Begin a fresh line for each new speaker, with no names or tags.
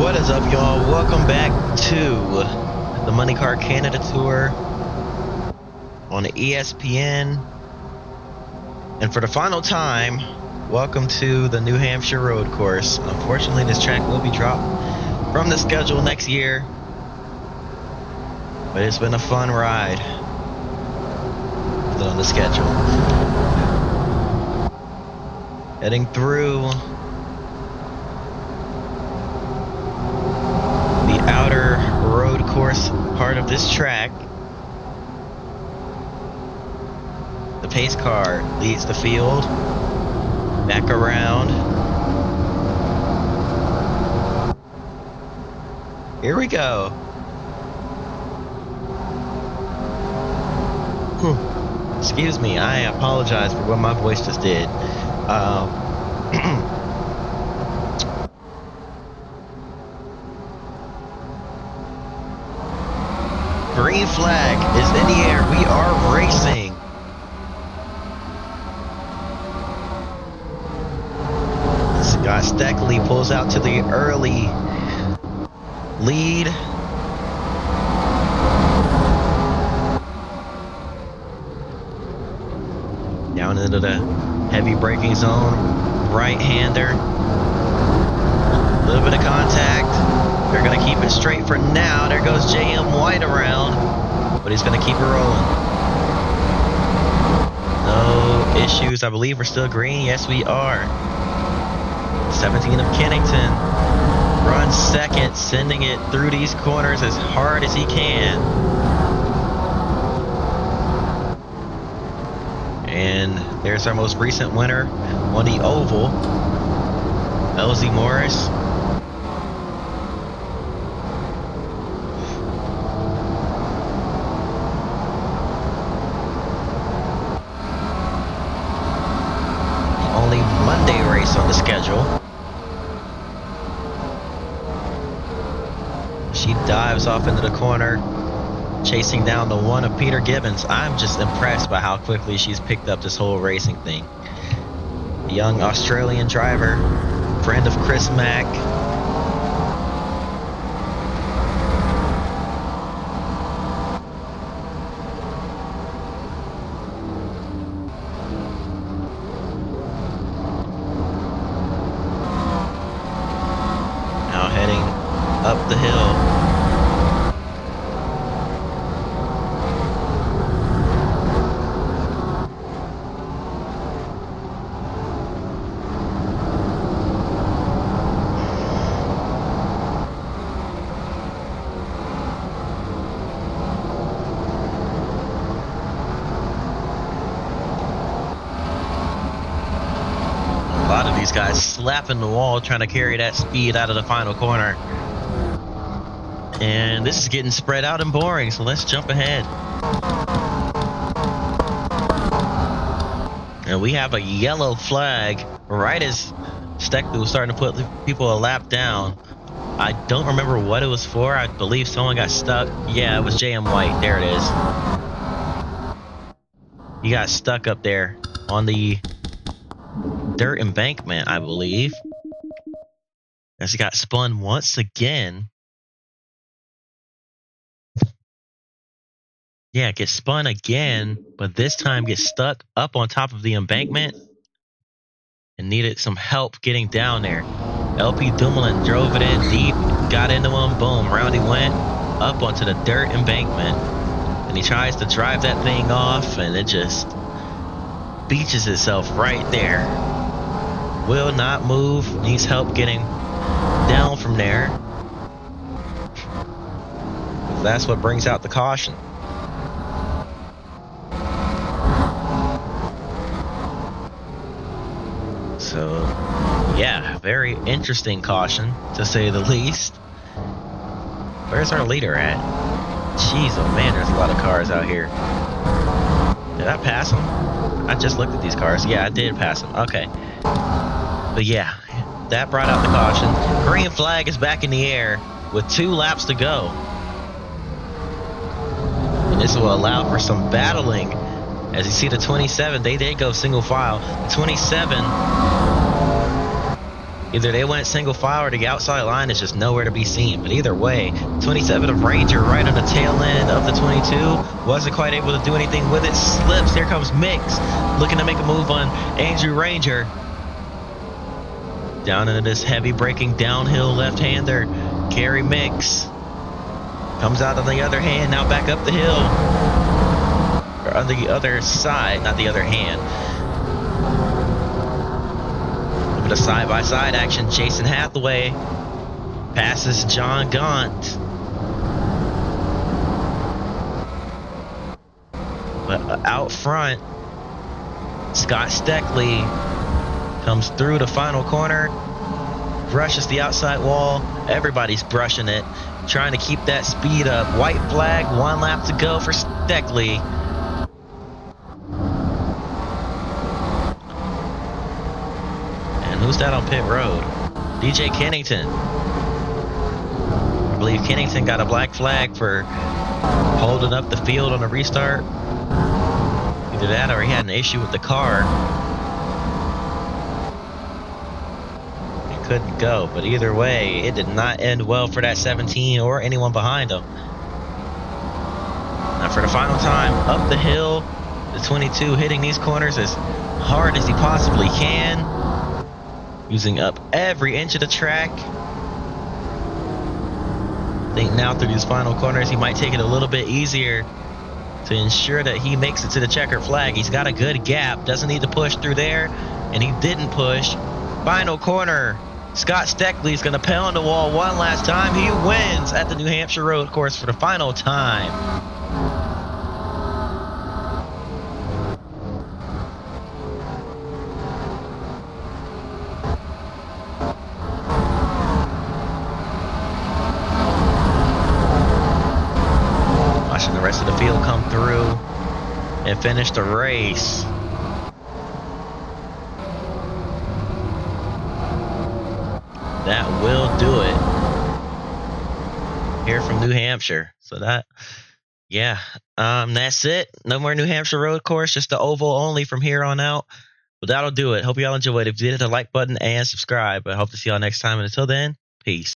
What is up, y'all? Welcome back to the MXNEYCAR Canada Tour on ESPN. And for the final time, welcome to the New Hampshire road course. Unfortunately, this track will be dropped from the schedule next year, but it's been a fun ride with it on the schedule. Heading through the outer road course part of this track. The pace car leads the field. Back around. Here we go. Excuse me, I apologize for what my voice just did. Green flag is in the air. We are racing. Scott Steckley pulls out to the early lead. Down into the heavy braking zone. Right-hander. A little bit of contact. They're going to keep it straight for now. There goes JM White around, but he's going to keep it rolling. No issues. I believe we're still green. Yes, we are. 17 of Kennington runs second, sending it through these corners as hard as he can. And there's our most recent winner on the oval, LZ Morris. Only Monday race on the schedule. She dives off into the corner, chasing down the one of Peter Gibbons. I'm just impressed by how quickly she's picked up this whole racing thing. A young Australian driver, friend of Chris Mack. Now heading up the hill. A lot of these guys slapping the wall trying to carry that speed out of the final corner. And this is getting spread out and boring, so let's jump ahead. And we have a yellow flag right as Steckley was starting to put people a lap down. I don't remember what it was for. I believe someone got stuck. Yeah, it was JM White. There it is. He got stuck up there on the dirt embankment, I believe. As he got spun once again. Yeah, gets spun again, but this time gets stuck up on top of the embankment and needed some help getting down there. LP Dumoulin drove it in deep, got into him, boom, round he went, up onto the dirt embankment. And he tries to drive that thing off, and it just beaches itself right there. Will not move, needs help getting down from there. That's what brings out the caution. So, yeah, very interesting caution, to say the least. Where's our leader at? Jeez, oh man, there's a lot of cars out here. Did I pass him? I just looked at these cars. Yeah, I did pass him. Okay. But yeah, that brought out the caution. Green flag is back in the air with 2 laps to go. And this will allow for some battling. As you see the 27, they did go single file. 27 Either they went single file or the outside line is just nowhere to be seen. But either way, 27 of Ranger right on the tail end of the 22. Wasn't quite able to do anything with it. Slips. Here comes Mix. Looking to make a move on Andrew Ranger. Down into this heavy braking downhill left-hander. Gary Mix. Comes out on the other hand. Now back up the hill. Or on the other side. Not the other hand. A side-by-side action. Jason Hathaway passes John Gaunt. But out front, Scott Steckley comes through the final corner, brushes the outside wall. Everybody's brushing it, trying to keep that speed up. White flag, 1 lap to go for Steckley. Who's that on pit road? DJ Kennington. I believe Kennington got a black flag for holding up the field on a restart. Either that or he had an issue with the car. He couldn't go, but either way, it did not end well for that 17 or anyone behind him. Now for the final time, up the hill, the 22 hitting these corners as hard as he possibly can. Using up every inch of the track. I think now through these final corners, he might take it a little bit easier to ensure that he makes it to the checkered flag. He's got a good gap, doesn't need to push through there, and he didn't push. Final corner, Scott Steckley's going to pound the wall one last time. He wins at the New Hampshire Road Course for the final time. Watching the rest of the field come through and finish the race. That will do it here from New Hampshire. So that, yeah, that's it. No more New Hampshire Road Course, just the oval only from here on out. But that'll do it. Hope y'all enjoyed. If you did, hit the like button and subscribe. I hope to see y'all next time. And until then, peace.